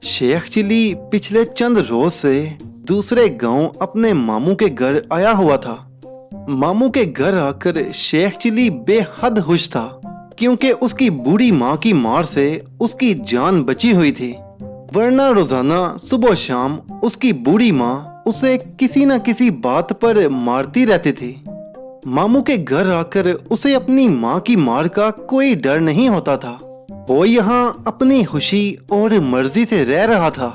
Sheikh chilli पिछले चंद रोज से दूसरे गांव अपने मामू के घर आया हुआ था। मामू के घर आकर शेख चिली बेहद खुश था, क्योंकि उसकी बूढ़ी माँ की मार से उसकी जान बची हुई थी। वरना रोजाना सुबह शाम उसकी बूढ़ी माँ उसे किसी न किसी बात पर मारती रहती थी। मामू के घर आकर उसे अपनी माँ की मार का कोई डर नहीं होता था। वो यहाँ अपनी खुशी और मर्जी से रह रहा था।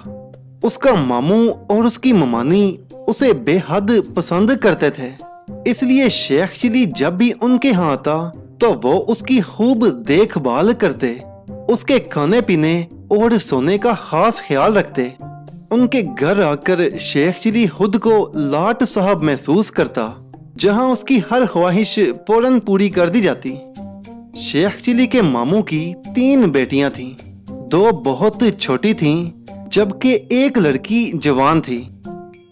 उसका मामू और उसकी ममानी उसे बेहद पसंद करते थे, इसलिए शेख चिली जब भी उनके यहाँ आता तो वो उसकी खूब देखभाल करते, उसके खाने पीने और सोने का खास ख्याल रखते। उनके घर आकर शेख चिली खुद को लाट साहब महसूस करता, जहाँ उसकी हर ख्वाहिश फौरन पूरी कर दी जाती। शेख चिली के मामू की 3 बेटियां थीं। 2 बहुत छोटी थीं, जबकि एक लड़की जवान थी।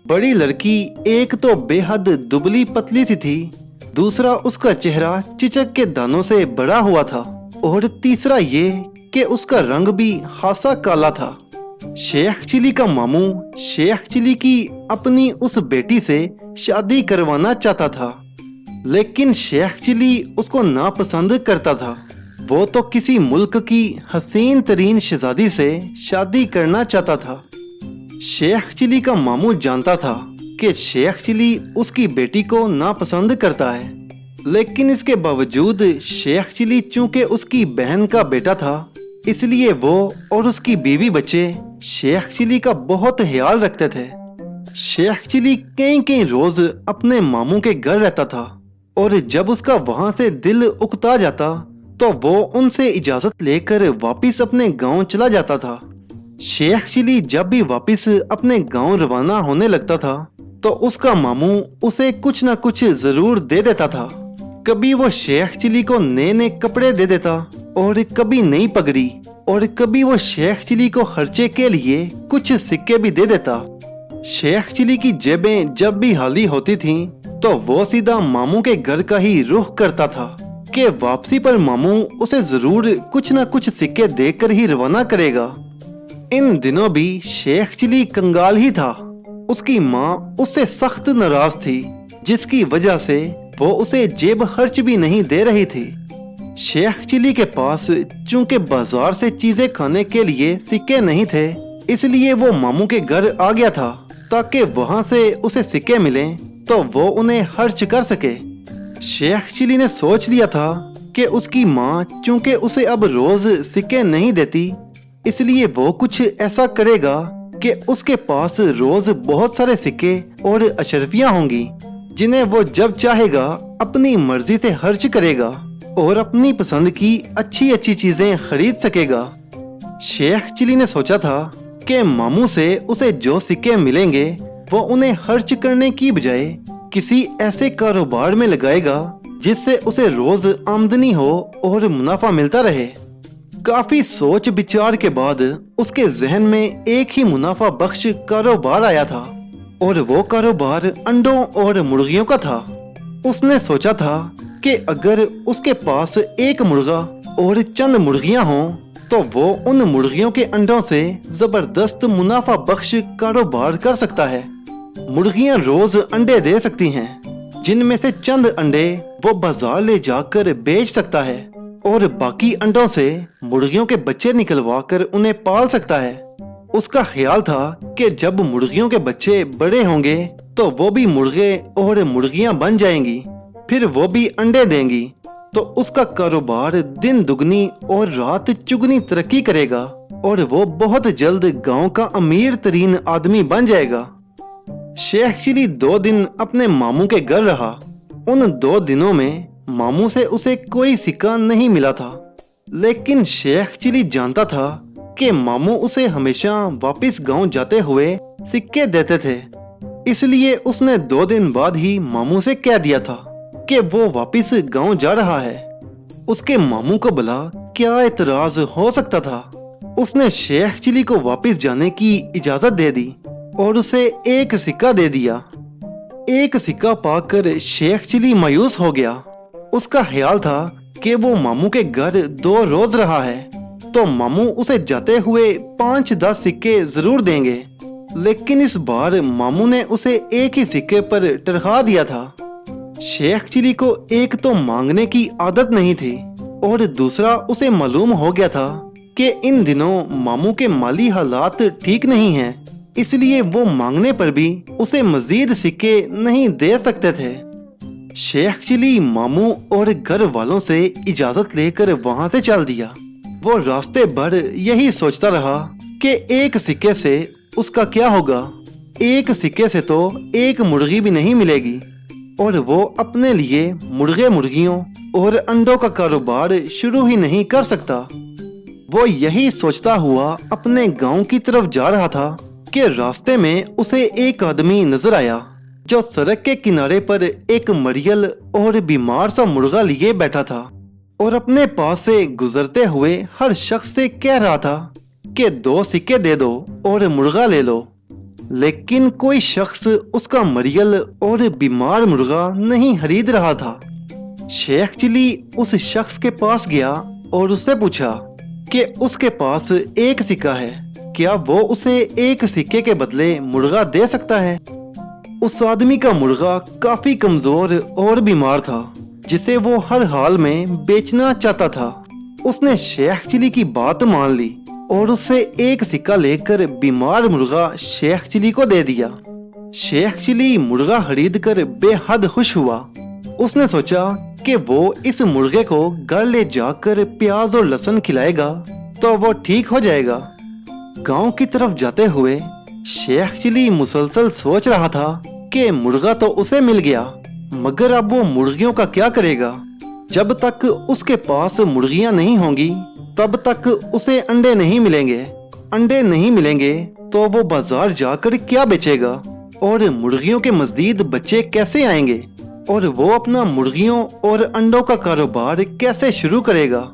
बड़ी लड़की एक तो बेहद दुबली पतली सी थी, दूसरा उसका चेहरा चिचक के दानों से बड़ा हुआ था, और तीसरा ये कि उसका रंग भी खासा काला था। शेख चिली का मामू शेख चिली की अपनी उस बेटी से शादी करवाना चाहता था, लेकिन शेख चिली उसको नापसंद करता था। वो तो किसी मुल्क की हसीन तरीन शहजादी से शादी करना चाहता था। शेख चिली का मामू जानता था कि शेख चिली उसकी बेटी को नापसंद करता है, लेकिन इसके बावजूद शेख चिली चूंकि उसकी बहन का बेटा था, इसलिए वो और उसकी बीवी बच्चे शेख चिली का बहुत ख्याल रखते थे। शेख चिली कई रोज अपने मामू के घर रहता था, और जब उसका वहां से दिल उकता जाता तो वो उनसे इजाजत लेकर वापस अपने गांव चला जाता था। शेख चिली जब भी वापस अपने गांव रवाना होने लगता था तो उसका मामू उसे कुछ न कुछ जरूर दे देता था। कभी वो शेख चिली को नए नए कपड़े दे देता, और कभी नई पगड़ी, और कभी वो शेख चिली को खर्चे के लिए कुछ सिक्के भी दे देता। शेख चिली की जेबें जब भी खाली होती थीं, तो वो सीधा मामू के घर का ही रुख करता था कि वापसी पर मामू उसे जरूर कुछ न कुछ सिक्के देकर ही रवाना करेगा। इन दिनों भी शेख चिली कंगाल ही था। उसकी माँ उससे सख्त नाराज थी, जिसकी वजह से वो उसे जेब खर्च भी नहीं दे रही थी। शेख चिली के पास चूंकि बाजार से चीजें खाने के लिए सिक्के नहीं थे, इसलिए वो मामू के घर आ गया था, ताकि वहां से उसे सिक्के मिलें तो वो उन्हें खर्च कर सके। शेख चिली ने सोच लिया था कि उसकी माँ चूंकि उसे अब रोज सिक्के नहीं देती, इसलिए वो कुछ ऐसा करेगा कि उसके पास रोज बहुत सारे सिक्के और अशरफियां होंगी, जिन्हें वो जब चाहेगा अपनी मर्जी से खर्च करेगा और अपनी पसंद की अच्छी अच्छी चीजें खरीद सकेगा। शेख चिली ने सोचा था कि मामू से उसे जो सिक्के मिलेंगे वो उन्हें खर्च करने की बजाय किसी ऐसे कारोबार में लगाएगा जिससे उसे रोज आमदनी हो और मुनाफा मिलता रहे। काफी सोच विचार के बाद उसके जहन में एक ही मुनाफा बख्श कारोबार आया था, और वो कारोबार अंडों और मुर्गियों का था। उसने सोचा था कि अगर उसके पास एक मुर्गा और चंद मुर्गियां हों तो वो उन मुर्गियों के अंडों से जबरदस्त मुनाफा बख्श कारोबार कर सकता है। मुर्गियां रोज अंडे दे सकती हैं, जिनमें से चंद अंडे वो बाजार ले जाकर बेच सकता है, और बाकी अंडों से मुर्गियों के बच्चे निकलवा कर उन्हें पाल सकता है। उसका ख्याल था कि जब मुर्गियों के बच्चे बड़े होंगे तो वो भी मुर्गे और मुर्गियां बन जाएंगी, फिर वो भी अंडे देंगी, तो उसका कारोबार दिन दुगनी और रात चुगनी तरक्की करेगा, और वो बहुत जल्द गांव का अमीर तरीन आदमी बन जाएगा। शेख चिली 2 दिन अपने मामू के घर रहा। उन 2 दिनों में मामू से उसे कोई सिक्का नहीं मिला था, लेकिन शेख चिली जानता था कि मामू उसे हमेशा वापस गांव जाते हुए सिक्के देते थे, इसलिए उसने 2 दिन बाद ही मामू से कह दिया था कि वो वापस गांव जा रहा है। उसके मामू को भला क्या एतराज हो सकता था। उसने शेख चिली को वापस जाने की इजाजत दे दी और उसे एक सिक्का दे दिया। एक सिक्का पाकर शेख चिली मायूस हो गया। उसका ख्याल था कि वो मामू के घर 2 रोज रहा है, तो मामू उसे जाते हुए 5-10 सिक्के जरूर देंगे। लेकिन इस बार मामू ने उसे एक ही सिक्के पर टरका दिया था। शेख चिली को एक तो मांगने की आदत नहीं थी और दूसरा उसे मालूम हो गया था कि इन दिनों मामू के माली हालात ठीक नहीं हैं, इसलिए वो मांगने पर भी उसे मजीद सिक्के नहीं दे सकते थे। शेख चिली मामू और घर वालों से इजाजत लेकर वहां से चल दिया। वो रास्ते भर यही सोचता रहा कि एक सिक्के से उसका क्या होगा। एक सिक्के से तो एक मुर्गी भी नहीं मिलेगी और वो अपने लिए मुर्गे मुर्गियों और अंडों का कारोबार शुरू ही नहीं कर सकता। वो यही सोचता हुआ अपने गांव की तरफ जा रहा था कि रास्ते में उसे एक आदमी नजर आया जो सड़क के किनारे पर एक मरियल और बीमार सा मुर्गा लिए बैठा था और अपने पास से गुजरते हुए हर शख्स से कह रहा था कि 2 सिक्के दे दो और मुर्गा ले लो। लेकिन कोई शख्स उसका मरियल और बीमार मुर्गा नहीं खरीद रहा था। शेख चिली उस शख्स के पास गया और उससे पूछा कि उसके पास एक सिक्का है, क्या वो उसे एक सिक्के के बदले मुर्गा दे सकता है। उस आदमी का मुर्गा काफी कमजोर और बीमार था जिसे वो हर हाल में बेचना चाहता था। उसने शेख चिली की बात मान ली और उससे एक सिक्का लेकर बीमार मुर्गा शेख चिली को दे दिया। शेख चिली मुर्गा खरीद कर बेहद खुश हुआ। उसने सोचा कि वो इस मुर्गे को घर ले जाकर प्याज और लहसुन खिलाएगा तो वो ठीक हो जाएगा। गांव की तरफ जाते हुए शेख चिली मुसलसल सोच रहा था कि मुर्गा तो उसे मिल गया, मगर अब वो मुर्गियों का क्या करेगा। जब तक उसके पास मुर्गियां नहीं होंगी तब तक उसे अंडे नहीं मिलेंगे। अंडे नहीं मिलेंगे तो वो बाजार जाकर क्या बेचेगा और मुर्गियों के मजीद बच्चे कैसे आएंगे और वो अपना मुर्गियों और अंडों का कारोबार कैसे शुरू करेगा।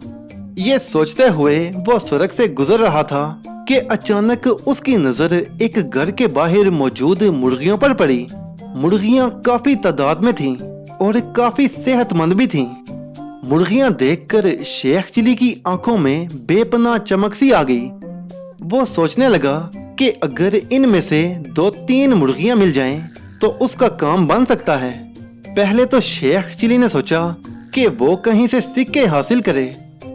ये सोचते हुए वो सड़क से गुजर रहा था कि अचानक उसकी नजर एक घर के बाहर मौजूद मुर्गियों पर पड़ी। मुर्गियां काफी तादाद में थीं और काफी सेहतमंद भी थीं। मुर्गियां देखकर शेख चिली की आंखों में बेपनाह चमक सी आ गई। वो सोचने लगा कि अगर इनमें से 2-3 मुर्गियां मिल जाएं तो उसका काम बन सकता है। पहले तो शेख चिली ने सोचा कि वो कहीं से सिक्के हासिल करे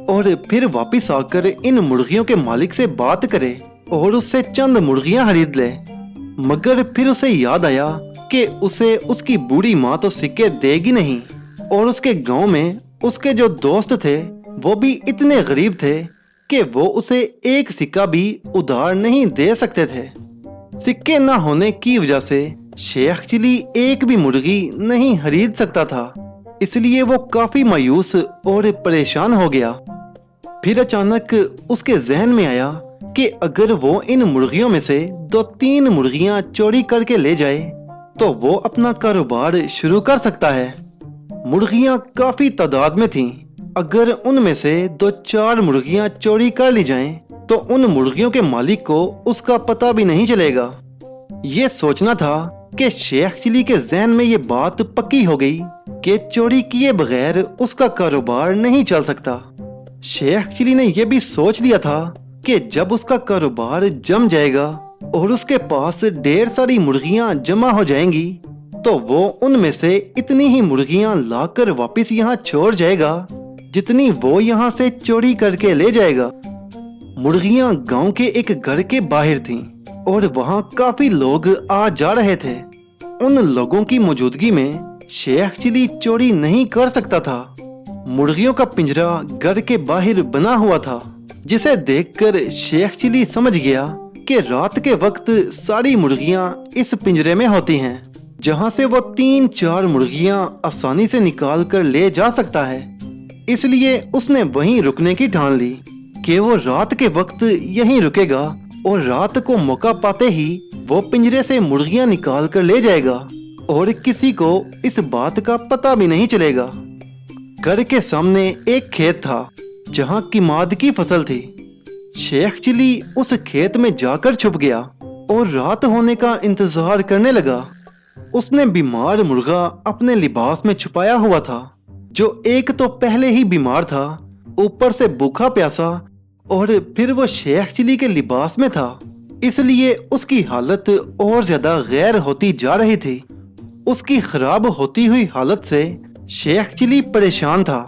और फिर वापस आकर इन मुर्गियों के मालिक से बात करे और उससे चंद मुर्गियां खरीद ले। मगर फिर उसे याद आया कि उसे उसकी बूढ़ी माँ तो सिक्के देगी नहीं और उसके गांव में उसके जो दोस्त थे वो भी इतने गरीब थे कि वो उसे एक सिक्का भी उधार नहीं दे सकते थे। सिक्के न होने की वजह से शेख चिली एक भी मुर्गी नहीं खरीद सकता था, इसलिए वो काफी मायूस और परेशान हो गया। फिर अचानक उसके जहन में आया कि अगर वो इन मुर्गियों में से 2-3 मुर्गियां चोरी करके ले जाए तो वो अपना कारोबार शुरू कर सकता है। मुर्गियां काफी तादाद में थीं। अगर उनमें से 2-4 मुर्गियां चोरी कर ली जाएं तो उन मुर्गियों के मालिक को उसका पता भी नहीं चलेगा। ये सोचना था कि शेख चिली के जहन में ये बात पक्की हो गई कि चोरी किए बगैर उसका कारोबार नहीं चल सकता। शेख चिली ने यह भी सोच लिया था कि जब उसका कारोबार जम जाएगा और उसके पास ढेर सारी मुर्गियां जमा हो जाएंगी तो वो उनमें से इतनी ही मुर्गियां लाकर वापस यहाँ छोड़ जाएगा जितनी वो यहाँ से चोरी करके ले जाएगा। मुर्गियां गांव के एक घर के बाहर थीं और वहाँ काफी लोग आ जा रहे थे। उन लोगों की मौजूदगी में शेख चिली चोरी नहीं कर सकता था। मुर्गियों का पिंजरा घर के बाहर बना हुआ था, जिसे देखकर शेख चिली समझ गया कि रात के वक्त सारी मुर्गियां इस पिंजरे में होती हैं, जहां से वो 3-4 मुर्गियां आसानी से निकाल कर ले जा सकता है। इसलिए उसने वहीं रुकने की ठान ली कि वो रात के वक्त यहीं रुकेगा और रात को मौका पाते ही वो पिंजरे से मुर्गियां निकाल कर ले जाएगा और किसी को इस बात का पता भी नहीं चलेगा। घर के सामने एक खेत था जहां किमाद की फसल थी। शेख चिली उस खेत में जाकर छुप गया और रात होने का इंतजार करने लगा। उसने बीमार मुर्गा अपने लिबास में छुपाया हुआ था, जो एक तो पहले ही बीमार था, ऊपर से भूखा प्यासा और फिर वो शेख चिली के लिबास में था, इसलिए उसकी हालत और ज्यादा गैर होती जा रही थी। उसकी खराब होती हुई हालत से शेख चिली परेशान था,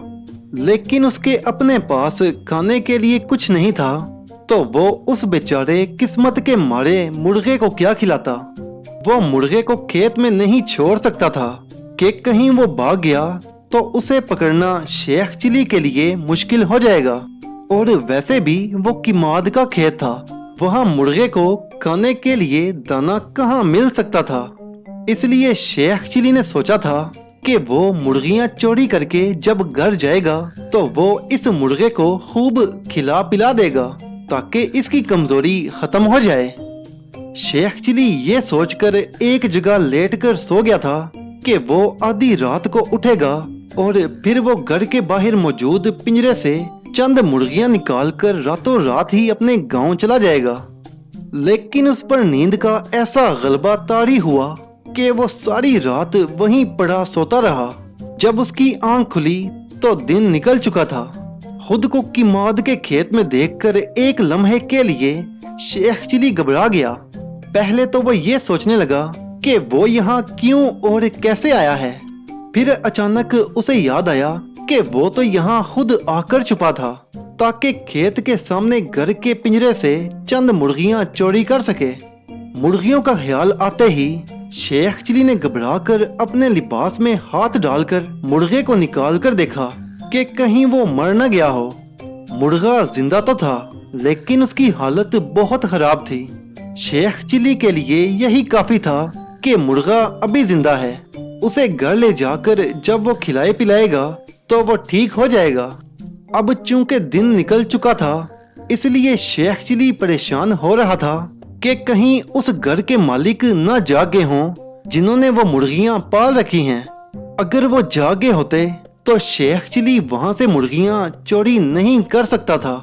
लेकिन उसके अपने पास खाने के लिए कुछ नहीं था, तो वो उस बेचारे किस्मत के मारे मुर्गे को क्या खिलाता। वो मुर्गे को खेत में नहीं छोड़ सकता था कि कहीं वो भाग गया तो उसे पकड़ना शेख चिली के लिए मुश्किल हो जाएगा। और वैसे भी वो किमाद का खेत था, वहाँ मुर्गे को खाने के लिए दाना कहाँ मिल सकता था। इसलिए शेख चिली ने सोचा था कि वो मुर्गियां चोरी करके जब घर जाएगा तो वो इस मुर्गे को खूब खिला पिला देगा ताकि इसकी कमजोरी खत्म हो जाए। शेख चिली ये सोचकर एक जगह लेटकर सो गया था कि वो आधी रात को उठेगा और फिर वो घर के बाहर मौजूद पिंजरे से चंद मुर्गियां निकालकर रातों रात ही अपने गांव चला जाएगा। लेकिन उस पर नींद का ऐसा गलबा तारी हुआ कि वो सारी रात वहीं पड़ा सोता रहा। जब उसकी आंख खुली तो दिन निकल चुका था। खुद को किमाद के खेत में देखकर एक लम्हे के लिए शेख चिली घबरा गया। पहले तो वो ये सोचने लगा कि वो यहाँ क्यों और कैसे आया है। फिर अचानक उसे याद आया कि वो तो यहाँ खुद आकर छुपा था ताकि खेत के सामने घर के पिंजरे से चंद मुर्गियां चोरी कर सके। मुर्गियों का ख्याल आते ही शेख चिली ने घबराकर अपने लिबास में हाथ डालकर मुर्गे को निकाल कर देखा कि कहीं वो मर न गया हो। मुर्गा जिंदा तो था, लेकिन उसकी हालत बहुत खराब थी। शेख चिली के लिए यही काफी था कि मुर्गा अभी जिंदा है, उसे घर ले जाकर जब वो खिलाए पिलाएगा तो वो ठीक हो जाएगा। अब चूंकि दिन निकल चुका था, इसलिए शेख चिली परेशान हो रहा था कि कहीं उस घर के मालिक न जागे हों जिन्होंने वो मुर्गियां पाल रखी हैं। अगर वो जागे होते तो शेख चिली वहां से मुर्गियां चोरी नहीं कर सकता था।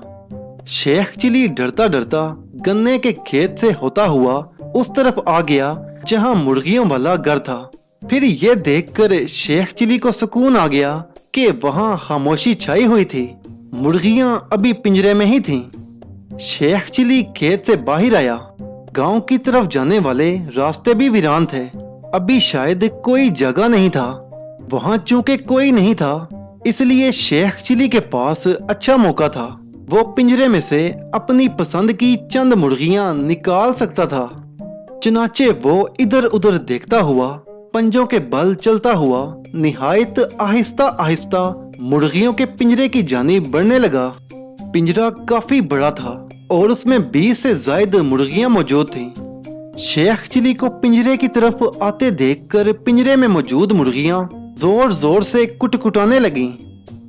शेख चिली डरता डरता गन्ने के खेत से होता हुआ उस तरफ आ गया जहां मुर्गियों वाला घर था। फिर ये देखकर शेख चिली को सुकून आ गया कि वहां खामोशी छाई हुई थी, मुर्गियां अभी पिंजरे में ही थीं। शेख चिली खेत से बाहर आया। गांव की तरफ जाने वाले रास्ते भी वीरान थे, अभी शायद कोई जगह नहीं था। वहां चूंकि कोई नहीं था, इसलिए शेख चिली के पास अच्छा मौका था। वो पिंजरे में से अपनी पसंद की चंद मुर्गियां निकाल सकता था। चनाचे वो इधर उधर देखता हुआ, पंजों के बल चलता हुआ निहायत आहिस्ता आहिस्ता मुर्गियों के पिंजरे की जानिब बढ़ने लगा। पिंजरा काफी बड़ा था और उसमें 20 से ज्यादा मुर्गियां मौजूद थीं। शेख चिली को पिंजरे की तरफ आते देखकर पिंजरे में मौजूद मुर्गियां जोर जोर से कुटकुटाने लगीं।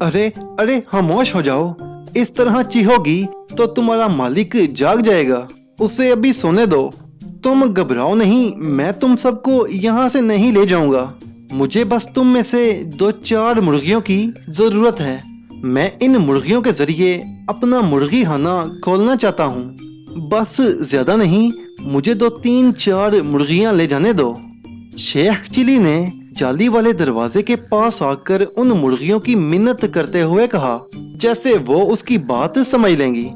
अरे अरे खामोश हो जाओ, इस तरह चीखोगी तो तुम्हारा मालिक जाग जाएगा, उसे अभी सोने दो। तुम घबराओ नहीं, मैं तुम सबको यहाँ से नहीं ले जाऊंगा। मुझे बस तुम में से 2-4 मुर्गियों की जरूरत है। मैं इन मुर्गियों के जरिए अपना मुर्गी खाना खोलना चाहता हूँ। बस ज्यादा नहीं, मुझे 2-3-4 मुर्गियाँ ले जाने दो। शेख चिली ने जाली वाले दरवाजे के पास आकर उन मुर्गियों की मिन्नत करते हुए कहा, जैसे वो उसकी बात समझ लेंगी।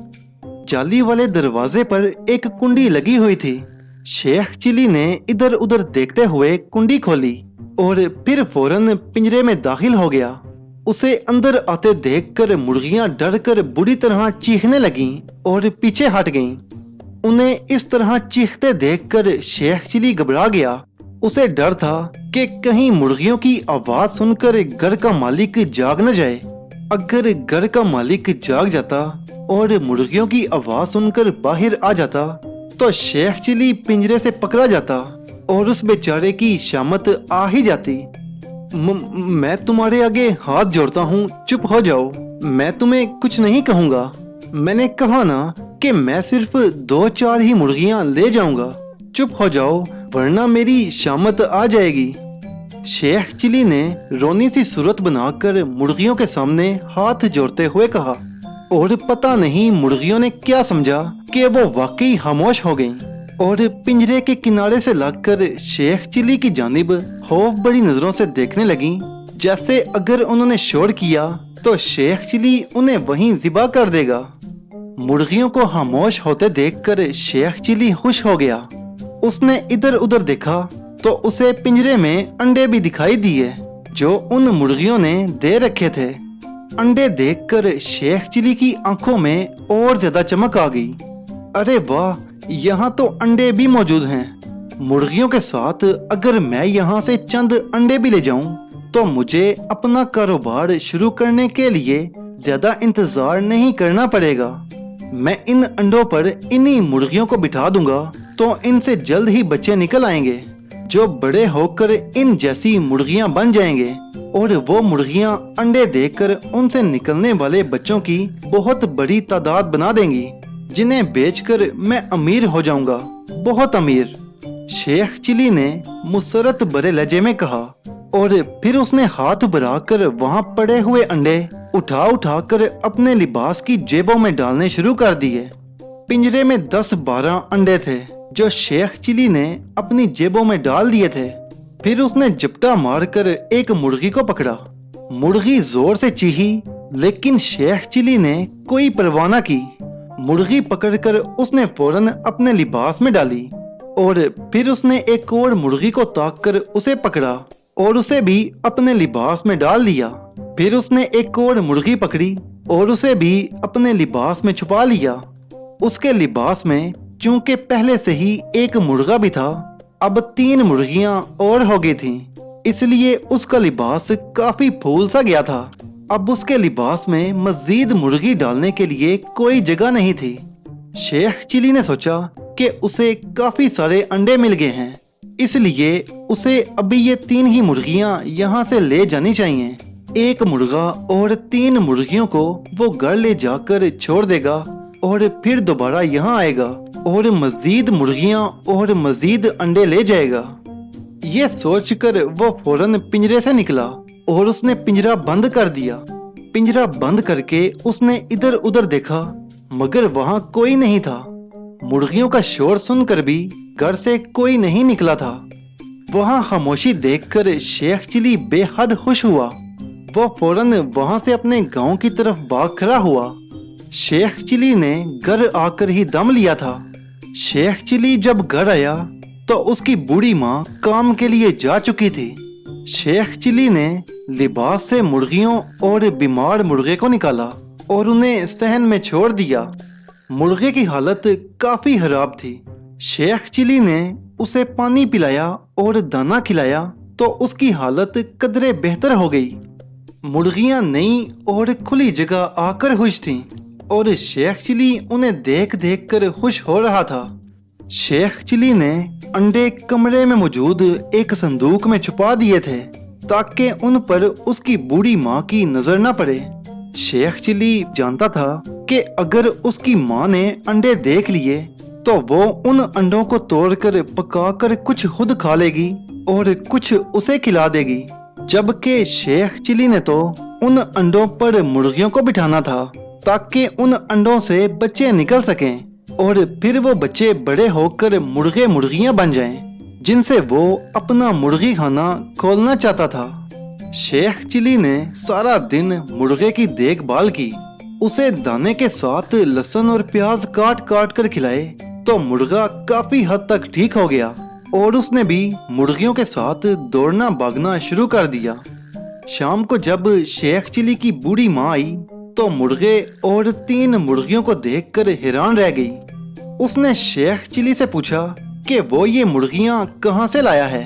जाली वाले दरवाजे पर एक कुंडी लगी हुई थी। शेख चिली ने इधर उधर देखते हुए कुंडी खोली और फिर फौरन पिंजरे में दाखिल हो गया। उसे अंदर आते देखकर मुर्गियां डरकर बुरी तरह चीखने लगीं और पीछे हट गईं। उन्हें इस तरह चीखते देखकर शेख चिली घबरा गया। उसे डर था कि कहीं मुर्गियों की आवाज सुनकर घर का मालिक जाग न जाए। अगर घर का मालिक जाग जाता और मुर्गियों की आवाज सुनकर बाहर आ जाता तो शेख चिली पिंजरे से पकड़ा जाता और उस बेचारे की शामत आ ही जाती। मैं तुम्हारे आगे हाथ जोड़ता हूँ, चुप हो जाओ, मैं तुम्हें कुछ नहीं कहूँगा। मैंने कहा ना कि मैं सिर्फ 2-4 ही मुर्गियाँ ले जाऊंगा। चुप हो जाओ वरना मेरी शामत आ जाएगी। शेख चिली ने रोनी सी सूरत बनाकर मुर्गियों के सामने हाथ जोड़ते हुए कहा, और पता नहीं मुर्गियों ने क्या समझा कि वो वाकई खामोश हो गईं और पिंजरे के किनारे से लगकर शेख चिली की जानिब खौफ बड़ी नजरों से देखने लगीं, जैसे अगर उन्होंने शोर किया तो शेख चिली उन्हें वहीं ज़िबा कर देगा। मुर्गियों को खामोश होते देखकर शेख चिली खुश हो गया। उसने इधर उधर देखा तो उसे पिंजरे में अंडे भी दिखाई दिए जो उन मुर्गियों ने दे रखे थे। अंडे देखकर शेख चिली की आंखों में और ज्यादा चमक आ गई। अरे वाह, यहाँ तो अंडे भी मौजूद हैं। मुर्गियों के साथ अगर मैं यहाँ से चंद अंडे भी ले जाऊं तो मुझे अपना कारोबार शुरू करने के लिए ज्यादा इंतजार नहीं करना पड़ेगा। मैं इन अंडों पर इन्हीं मुर्गियों को बिठा दूंगा तो इनसे जल्द ही बच्चे निकल आएंगे जो बड़े होकर इन जैसी मुर्गियां बन जाएंगे और वो मुर्गियां अंडे देकर उनसे निकलने वाले बच्चों की बहुत बड़ी तादाद बना देंगी, जिन्हें बेचकर मैं अमीर हो जाऊंगा, बहुत अमीर। शेख चिली ने मुसरत भरे लहजे में कहा और फिर उसने हाथ बढ़ाकर वहां पड़े हुए अंडे उठा कर अपने लिबास की जेबों में डालने शुरू कर दिए। पिंजरे में 10-12 अंडे थे जो शेख चिली ने अपनी जेबों में डाल दिए थे। फिर उसने झपटा मारकर एक मुर्गी को पकड़ा। मुर्गी जोर से चीखी, लेकिन शेख चिली ने कोई परवाह न की। मुर्गी पकड़कर उसने फौरन अपने लिबास में डाली और फिर उसने एक और मुर्गी को ताककर उसे पकड़ा और उसे भी अपने लिबास में डाल दिया। फिर उसने एक और मुर्गी पकड़ी और उसे भी अपने लिबास में छुपा लिया। उसके लिबास में चूंकि पहले से ही एक मुर्गा भी था, अब 3 मुर्गियां और हो गई थीं, इसलिए उसका लिबास काफी फूल सा गया था। अब उसके लिबास में मजीद मुर्गी डालने के लिए कोई जगह नहीं थी। शेख चिली ने सोचा कि उसे काफी सारे अंडे मिल गए हैं, इसलिए उसे अभी ये 3 ही मुर्गियां यहाँ से ले जानी चाहिए। एक मुर्गा और 3 मुर्गियों को वो घर ले जाकर छोड़ देगा और फिर दोबारा यहाँ आएगा और मजीद मुर्गियां और मजीद अंडे ले जाएगा। ये सोचकर वो फौरन पिंजरे से निकला और उसने पिंजरा बंद कर दिया। पिंजरा बंद करके उसने इधर उधर देखा, मगर वहाँ कोई नहीं था। मुर्गियों का शोर सुनकर भी घर से कोई नहीं निकला था। वहाँ खामोशी देखकर शेख चिली बेहद खुश हुआ। वो फौरन वहाँ से अपने गांव की तरफ भाग खड़ा हुआ। शेख चिली ने घर आकर ही दम लिया था। शेख चिली जब घर आया तो उसकी बूढ़ी माँ काम के लिए जा चुकी थी। शेख चिली ने लिबास से मुर्गियों और बीमार मुर्गे को निकाला और उन्हें सहन में छोड़ दिया। मुर्गे की हालत काफी खराब थी। शेख चिली ने उसे पानी पिलाया और दाना खिलाया तो उसकी हालत कदरे बेहतर हो गई। मुर्गियां नई और खुली जगह आकर खुश थीं और शेख चिली उन्हें देख देख कर खुश हो रहा था। शेख चिली ने अंडे कमरे में मौजूद एक संदूक में छुपा दिए थे ताकि उन पर उसकी बूढ़ी माँ की नजर न पड़े। शेख चिली जानता था कि अगर उसकी माँ ने अंडे देख लिए तो वो उन अंडों को तोड़कर पकाकर कुछ खुद खा लेगी और कुछ उसे खिला देगी, जबकि शेख चिली ने तो उन अंडों पर मुर्गियों को बिठाना था ताकि उन अंडों से बच्चे निकल सकें और फिर वो बच्चे बड़े होकर मुर्गे मुर्गियां बन जाएं, जिनसे वो अपना मुर्गी खाना खोलना चाहता था। शेख चिली ने सारा दिन मुर्गे की देखभाल की। उसे दाने के साथ लहसुन और प्याज काट काट कर खिलाए तो मुर्गा काफी हद तक ठीक हो गया और उसने भी मुर्गियों के साथ दौड़ना भागना शुरू कर दिया। शाम को जब शेख चिली की बूढ़ी माँ आई तो मुर्गे और 3 मुर्गियों को देखकर हैरान रह गई। उसने शेख चिली से पूछा कि वो ये मुर्गियां कहाँ से लाया है।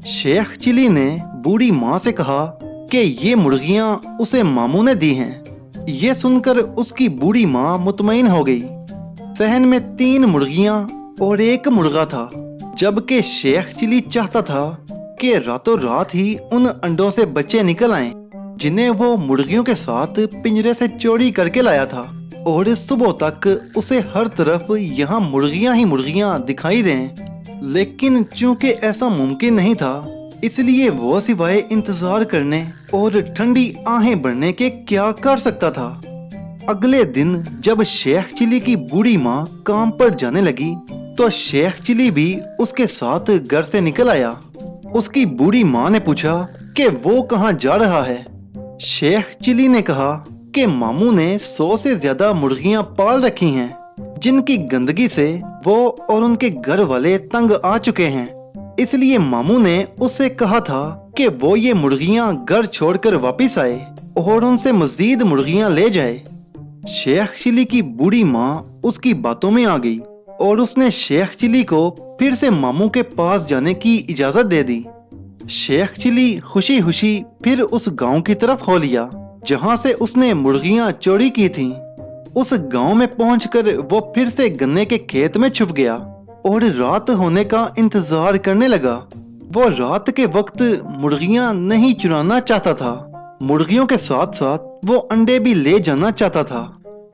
शेख चिली ने बूढ़ी माँ से कहा कि ये मुर्गियां उसे मामू ने दी हैं। ये सुनकर उसकी बूढ़ी माँ मुतमईन हो गई। सहन में 3 मुर्गियां और 1 मुर्गा था, जबकि शेख चिली चाहता था कि रातों रात ही उन अंडों से बच्चे निकल आएं, जिन्हें वो मुर्गियों के साथ पिंजरे से चोरी करके लाया था और सुबह तक उसे हर तरफ यहाँ मुर्गियां ही मुर्गियां दिखाई दें। लेकिन चूंकि ऐसा मुमकिन नहीं था, इसलिए वो सिवाय इंतजार करने और ठंडी आहें भरने के क्या कर सकता था। अगले दिन जब शेख चिली की बूढ़ी माँ काम पर जाने लगी तो शेख चिली भी उसके साथ घर से निकल आया। उसकी बूढ़ी माँ ने पूछा कि वो कहाँ जा रहा है। शेख चिली ने कहा कि मामू ने 100 से ज्यादा मुर्गियां पाल रखी हैं, जिनकी गंदगी से वो और उनके घर वाले तंग आ चुके हैं। इसलिए मामू ने उससे कहा था कि वो ये मुर्गियां घर छोड़कर वापस आए और उनसे मजीद मुर्गियां ले जाए। शेख चिली की बूढ़ी माँ उसकी बातों में आ गई और उसने शेख चिली को फिर से मामू के पास जाने की इजाजत दे दी। शेख चिली खुशी खुशी फिर उस गांव की तरफ हो लिया जहां से उसने मुर्गियां चोरी की थीं। उस गांव में पहुंचकर वो फिर से गन्ने के खेत में छुप गया और रात होने का इंतजार करने लगा। वो रात के वक्त मुर्गियां नहीं चुराना चाहता था, मुर्गियों के साथ साथ वो अंडे भी ले जाना चाहता था।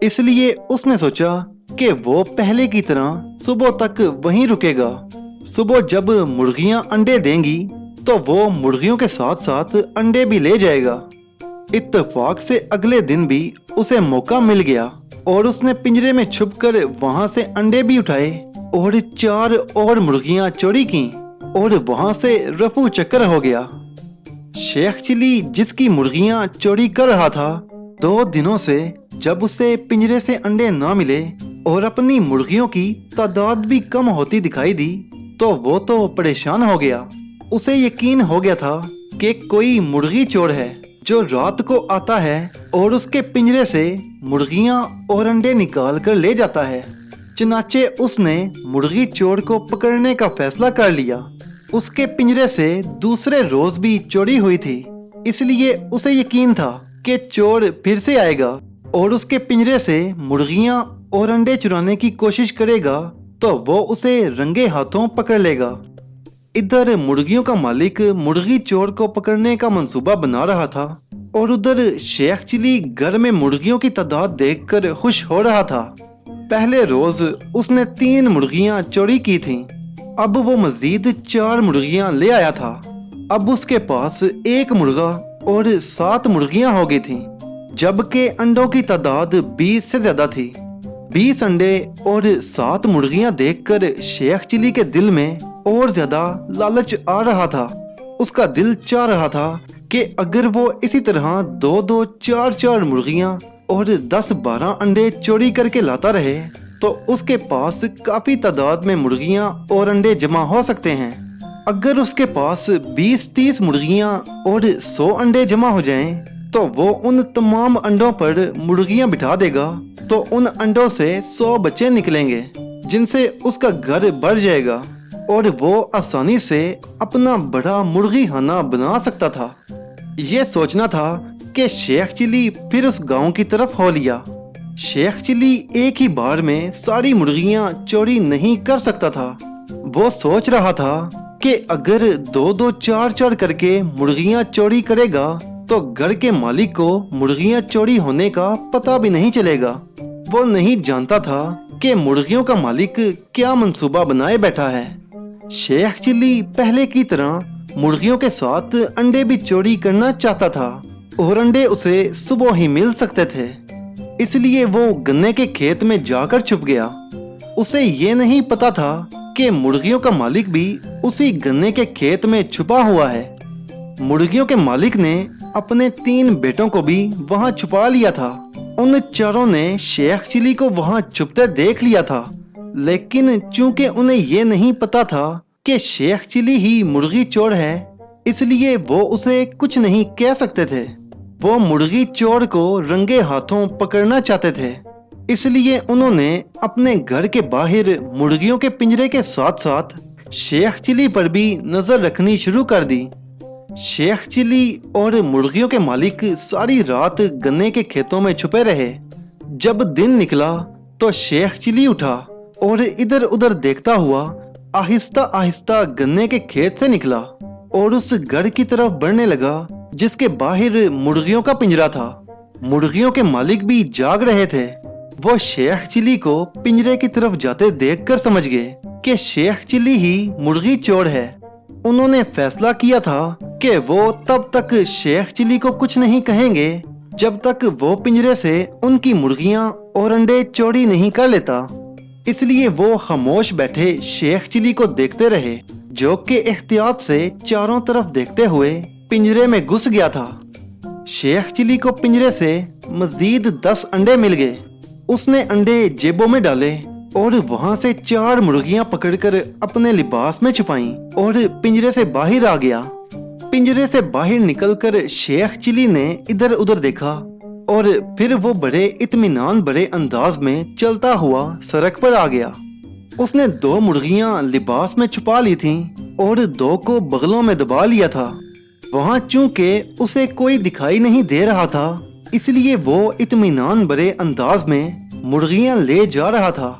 इसलिए उसने सोचा कि वो पहले की तरह सुबह तक वहीं रुकेगा। सुबह जब मुर्गियां अंडे देंगी तो वो मुर्गियों के साथ साथ अंडे भी ले जाएगा। इत्तेफाक से अगले दिन भी उसे मौका मिल गया और उसने पिंजरे में छुपकर वहां से अंडे भी उठाए और 4 और मुर्गियां चोरी की और वहां से रफू चक्कर हो गया। शेख चिली जिसकी मुर्गियां चोरी कर रहा था, 2 दिनों से जब उसे पिंजरे से अंडे ना मिले और अपनी मुर्गियों की तादाद भी कम होती दिखाई दी तो वो तो परेशान हो गया। उसे यकीन हो गया था कि कोई मुर्गी चोर है जो रात को आता है और उसके पिंजरे से मुर्गियां और अंडे निकाल कर ले जाता है। चनाचे उसने मुर्गी चोर को पकड़ने का फैसला कर लिया। उसके पिंजरे से दूसरे रोज भी चोरी हुई थी, इसलिए उसे यकीन था कि चोर फिर से आएगा और उसके पिंजरे से मुर्गियां और अंडे चुराने की कोशिश करेगा तो वो उसे रंगे हाथों पकड़ लेगा। इधर मुर्गियों का मालिक मुर्गी चोर को पकड़ने का मंसूबा बना रहा था और उधर शेख चिली घर में मुर्गियों की तादाद देखकर खुश हो रहा था। पहले रोज उसने 3 मुर्गियां चोरी की थीं। अब वो मजीद 4 मुर्गियां ले आया था। अब उसके पास 1 मुर्गा और 7 मुर्गियां हो गई थीं, जबकि अंडों की तादाद 20 से ज्यादा थी। 20 अंडे और 7 मुर्गियां देखकर शेख चिली के दिल में और ज्यादा लालच आ रहा था। उसका दिल चाह रहा था कि अगर वो इसी तरह 2-2, 4-4 मुर्गियां और 10-12 अंडे चोरी करके लाता रहे तो उसके पास काफी तादाद में मुर्गियां और अंडे जमा हो सकते हैं। अगर उसके पास 20-30 मुर्गियां और 100 अंडे जमा हो जाएं, तो वो उन तमाम अंडों पर मुर्गियां बिठा देगा तो उन अंडों से 100 बच्चे निकलेंगे जिनसे उसका घर भर जाएगा और वो आसानी से अपना बड़ा मुर्गी खाना बना सकता था। ये सोचना था कि शेख चिली फिर उस गांव की तरफ हो लिया। शेख चिली एक ही बार में सारी मुर्गियां चोरी नहीं कर सकता था। वो सोच रहा था कि अगर 2-2, 4-4 करके मुर्गियां चोरी करेगा तो घर के मालिक को मुर्गियां चोरी होने का पता भी नहीं चलेगा। वो नहीं जानता था कि मुर्गियों का मालिक क्या मंसूबा बनाए बैठा है। शेख चिली पहले की तरह मुर्गियों के साथ अंडे भी चोरी करना चाहता था और अंडे उसे सुबह ही मिल सकते थे। इसलिए वो गन्ने के खेत में जाकर छुप गया। उसे ये नहीं पता था कि मुर्गियों का मालिक भी उसी गन्ने के खेत में छुपा हुआ है। मुर्गियों के मालिक ने अपने 3 बेटों को भी वहां छुपा लिया था। उन चारों ने शेख चिली को वहां छुपते देख लिया था, लेकिन चूंकि उन्हें ये नहीं पता था कि शेख चिली ही मुर्गी चोर है, इसलिए वो उसे कुछ नहीं कह सकते थे। वो मुर्गी चोर को रंगे हाथों पकड़ना चाहते थे, इसलिए उन्होंने अपने घर के बाहर मुर्गियों के पिंजरे के साथ साथ शेख चिली पर भी नजर रखनी शुरू कर दी। शेख चिली और मुर्गियों के मालिक सारी रात गन्ने के खेतों में छुपे रहे। जब दिन निकला तो शेख चिली उठा और इधर उधर देखता हुआ आहिस्ता आहिस्ता गन्ने के खेत से निकला और उस घर की तरफ बढ़ने लगा जिसके बाहर मुर्गियों का पिंजरा था। मुर्गियों के मालिक भी जाग रहे थे। वो शेख चिली को पिंजरे की तरफ जाते देखकर समझ गए कि शेख चिली ही मुर्गी चोर है। उन्होंने फैसला किया था कि वो तब तक शेख चिली को कुछ नहीं कहेंगे जब तक वो पिंजरे से उनकी मुर्गियां और अंडे चोरी नहीं कर लेता। इसलिए वो खामोश बैठे शेख चिली को देखते रहे, जो कि एहतियात से चारों तरफ देखते हुए पिंजरे में घुस गया था। शेख चिली को पिंजरे से मजीद 10 अंडे मिल गए। उसने अंडे जेबों में डाले और वहां से 4 मुर्गियां पकड़कर अपने लिबास में छुपाईं और पिंजरे से बाहर आ गया। पिंजरे से बाहर निकलकर शेख चिली ने इधर उधर देखा और फिर वो बड़े इत्मीनान भरे अंदाज में चलता हुआ सड़क पर आ गया। उसने 2 मुर्गियां लिबास में छुपा ली थीं और 2 को बगलों में दबा लिया था। वहां चूंकि उसे कोई दिखाई नहीं दे रहा था, इसलिए वो इत्मीनान भरे अंदाज में मुर्गियां ले जा रहा था।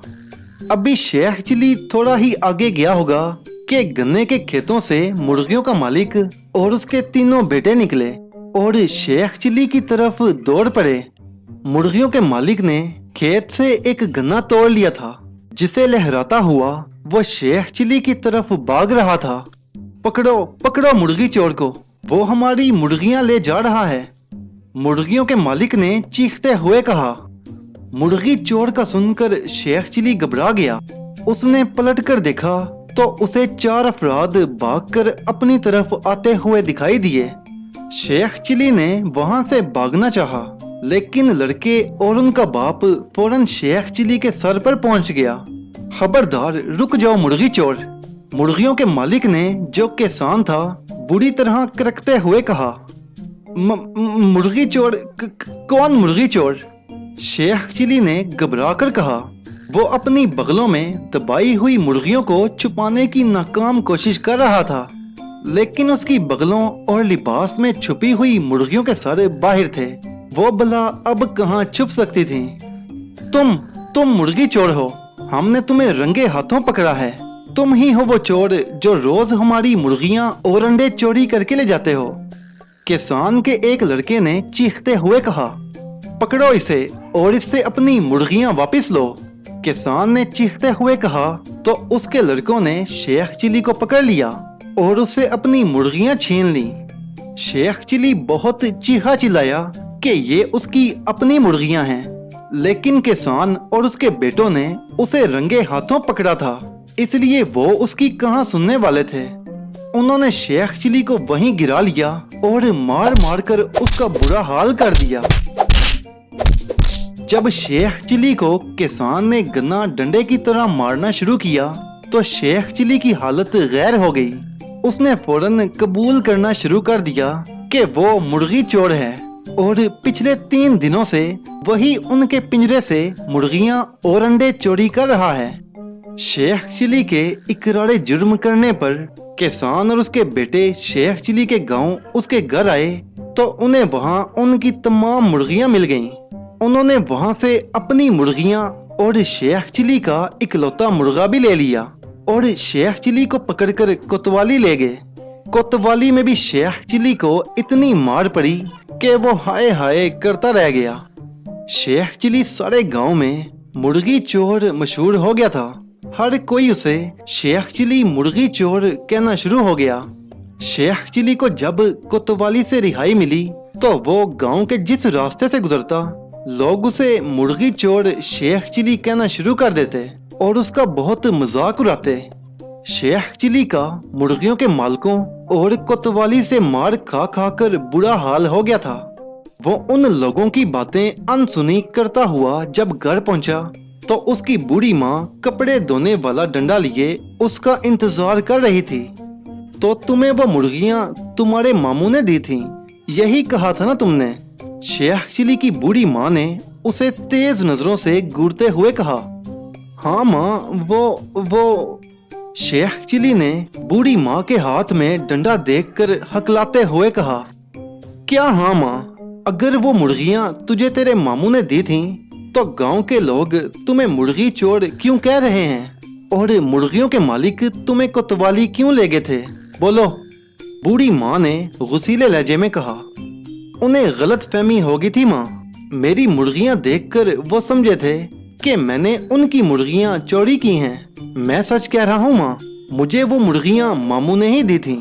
अभी शेख चिली थोड़ा ही आगे गया होगा कि गन्ने के खेतों से मुर्गियों का मालिक और उसके 3 बेटे निकले और शेख चिली की तरफ दौड़ पड़े। मुर्गियों के मालिक ने खेत से एक गन्ना तोड़ लिया था, जिसे लहराता हुआ वो शेख चिली की तरफ भाग रहा था। पकड़ो पकड़ो मुर्गी चोर को, वो हमारी मुर्गियां ले जा रहा है, मुर्गियों के मालिक ने चीखते हुए कहा। मुर्गी चोर का सुनकर शेख चिली घबरा गया। उसने पलट कर देखा तो उसे 4 अफराद भागकर अपनी तरफ आते हुए दिखाई दिए। शेख चिली ने वहां से भागना चाहा, लेकिन लड़के और उनका बाप फौरन शेख चिली के सर पर पहुंच गया। खबरदार, रुक जाओ मुर्गी चोर, मुर्गियों के मालिक ने, जो किसान था, बुरी तरह करकते हुए कहा। मुर्गी चोर? कौन मुर्गी चोर? शेख चिली ने घबराकर कहा। वो अपनी बगलों में दबाई हुई मुर्गियों को छुपाने की नाकाम कोशिश कर रहा था, लेकिन उसकी बगलों और लिबास में छुपी हुई मुर्गियों के सर बाहर थे। वो भला अब कहाँ छुप सकती थी? तुम मुर्गी चोर हो, हमने तुम्हें रंगे हाथों पकड़ा है। तुम ही हो वो चोर जो रोज हमारी मुर्गियां और अंडे चोरी करके ले जाते हो, किसान के एक लड़के ने चीखते हुए कहा। पकड़ो इसे और इससे अपनी मुर्गियां वापस लो, किसान ने चीखते हुए कहा। तो उसके लड़कों ने शेख चिली को पकड़ लिया और उससे अपनी मुर्गियां छीन ली। शेख चिली बहुत चीखा चिल्लाया कि ये उसकी अपनी मुर्गियां हैं, लेकिन किसान और उसके बेटों ने उसे रंगे हाथों पकड़ा था, इसलिए वो उसकी कहां सुनने वाले थे। उन्होंने शेख चिली को वहीं गिरा लिया और मार मार कर उसका बुरा हाल कर दिया। जब शेख चिली को किसान ने गन्ना डंडे की तरह मारना शुरू किया तो शेख चिली की हालत गैर हो गई। उसने फौरन कबूल करना शुरू कर दिया कि वो मुर्गी चोर है और पिछले 3 दिनों से वही उनके पिंजरे से मुर्गियां और अंडे चोरी कर रहा है। शेख चिली के इकरारे जुर्म करने पर किसान और उसके बेटे शेख चिली के गांव उसके घर आए तो उन्हें वहां उनकी तमाम मुर्गियां मिल गईं। उन्होंने वहां से अपनी मुर्गियां और शेख चिली का इकलौता मुर्गा भी ले लिया और शेख चिली को पकड़कर कोतवाली ले गए। कोतवाली में भी शेख चिली को इतनी मार पड़ी कि वो हाय हाय करता रह गया। शेख चिली सारे गांव में मुर्गी चोर मशहूर हो गया था। हर कोई उसे शेख चिली मुर्गी चोर कहना शुरू हो गया। शेख चिली को जब कोतवाली से रिहाई मिली तो वो गांव के जिस रास्ते से गुजरता लोग उसे मुर्गी चोर शेख चिली कहना शुरू कर देते और उसका बहुत मजाक उड़ाते। शेख चिली का मुर्गियों के मालकों और कोतवाली से मार खा खा कर बुरा हाल हो गया था। वो उन लोगों की बातें अनसुनी करता हुआ जब घर पहुंचा तो उसकी बूढ़ी माँ कपड़े धोने वाला डंडा लिए उसका इंतजार कर रही थी। तो तुम्हें वो मुर्गियां तुम्हारे मामू ने दी थीं, यही कहा था ना तुमने? शेख चिली की बूढ़ी माँ ने उसे तेज नजरों से घूरते हुए कहा। हाँ माँ, वो शेख चिली ने बूढ़ी माँ के हाथ में डंडा देखकर हकलाते हुए कहा। क्या हाँ माँ, अगर वो मुर्गियां तुझे तेरे मामू ने दी थीं तो गांव के लोग तुम्हें मुर्गी चोर क्यों कह रहे हैं और मुर्गियों के मालिक तुम्हें कोतवाली क्यों ले गए थे? बोलो, बूढ़ी माँ ने गुस्सीले लहजे में कहा। उन्हें गलत फहमी हो गई थी माँ, मेरी मुर्गियां देखकर वो समझे थे कि मैंने उनकी मुर्गियां चोरी की हैं। मैं सच कह रहा हूँ माँ, मुझे वो मुर्गियां मामू ने ही दी थीं।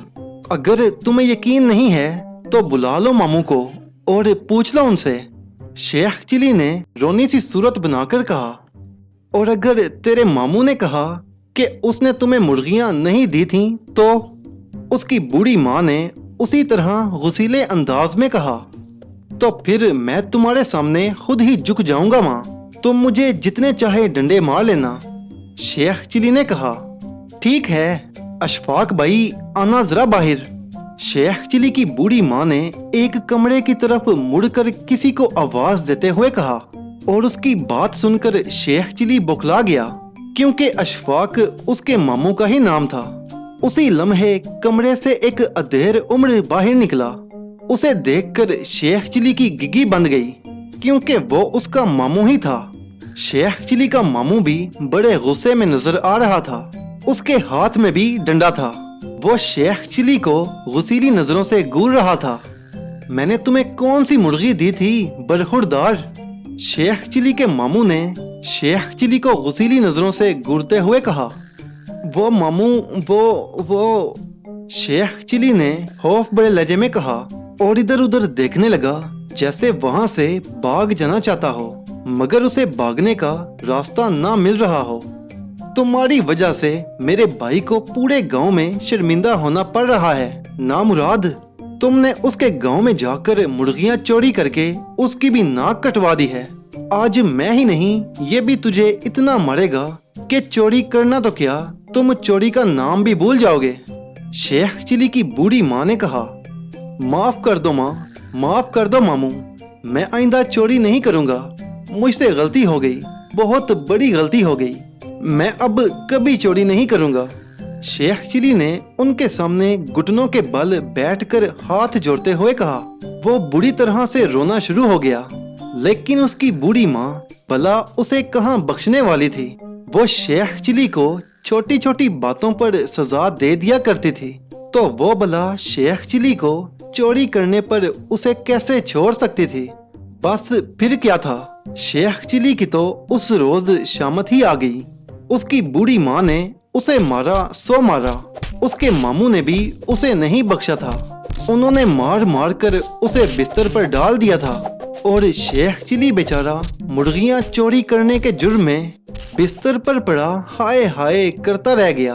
अगर तुम्हें यकीन नहीं है तो बुला लो मामू को और पूछ लो उनसे। शेख चिली ने रोनी सी सूरत बनाकर कहा। और अगर तेरे मामू ने कहा कि उसने तुम्हें मुर्गियां नहीं दी थीं तो? उसकी बूढ़ी माँ ने उसी तरह गुस्सीले अंदाज में कहा। तो फिर मैं तुम्हारे सामने खुद ही झुक जाऊंगा माँ। तुम मुझे जितने चाहे डंडे मार लेना। शेख चिली ने कहा। ठीक है अशफाक भाई, आना जरा बाहर। शेख चिली की बूढ़ी माँ ने एक कमरे की तरफ मुड़कर किसी को आवाज देते हुए कहा और उसकी बात सुनकर शेख चिली बौखला गया, क्योंकि अशफाक उसके मामू का ही नाम था। उसी लम्हे कमरे से एक अधेड़ उम्र बाहर निकला। उसे देखकर शेख चिली की गिगी बंद गई, क्योंकि वो उसका मामू ही था। शेख चिली का मामू भी बड़े गुस्से में नजर आ रहा था। उसके हाथ में भी डंडा था। वो शेख चिली को गुस्सीली नजरों से घूर रहा था। मैंने तुम्हें कौन सी मुर्गी दी थी बरखुरदार? शेख चिली के मामू ने शेख चिली को गुस्सीली नजरों से घूरते हुए कहा। वो मामू वो शेख चिली ने खौफ बड़े लहजे में कहा और इधर उधर देखने लगा, जैसे वहां से भाग जाना चाहता हो, मगर उसे भागने का रास्ता ना मिल रहा हो। तुम्हारी वजह से मेरे भाई को पूरे गांव में शर्मिंदा होना पड़ रहा है नामुराद। तुमने उसके गांव में जाकर मुर्गियां चोरी करके उसकी भी नाक कटवा दी है। आज मैं ही नहीं, ये भी तुझे इतना मारेगा कि चोरी करना तो क्या, तुम चोरी का नाम भी भूल जाओगे। शेख चिली की बूढ़ी माँ ने कहा। माफ कर दो माँ, माफ कर दो मामू, मैं आइंदा चोरी नहीं करूंगा। मुझसे गलती हो गई, बहुत बड़ी गलती हो गई। मैं अब कभी चोरी नहीं करूंगा। शेख चिली ने उनके सामने घुटनों के बल बैठकर हाथ जोड़ते हुए कहा। वो बुरी तरह से रोना शुरू हो गया, लेकिन उसकी बूढ़ी माँ भला उसे कहाँ बख्शने वाली थी। वो शेख चिली को छोटी छोटी बातों पर सजा दे दिया करती थी, तो वो भला शेख चिली को चोरी करने पर उसे कैसे छोड़ सकती थी। बस फिर क्या था, शेख चिली की तो उस रोज शामत ही आ गई। उसकी बूढ़ी माँ ने उसे मारा सो मारा। उसके मामू ने भी उसे नहीं बख्शा था। उन्होंने मार मार कर उसे बिस्तर पर डाल दिया था और शेख चिली बेचारा मुर्गियां चोरी करने के जुर्म में बिस्तर पर पड़ा हाय हाय करता रह गया।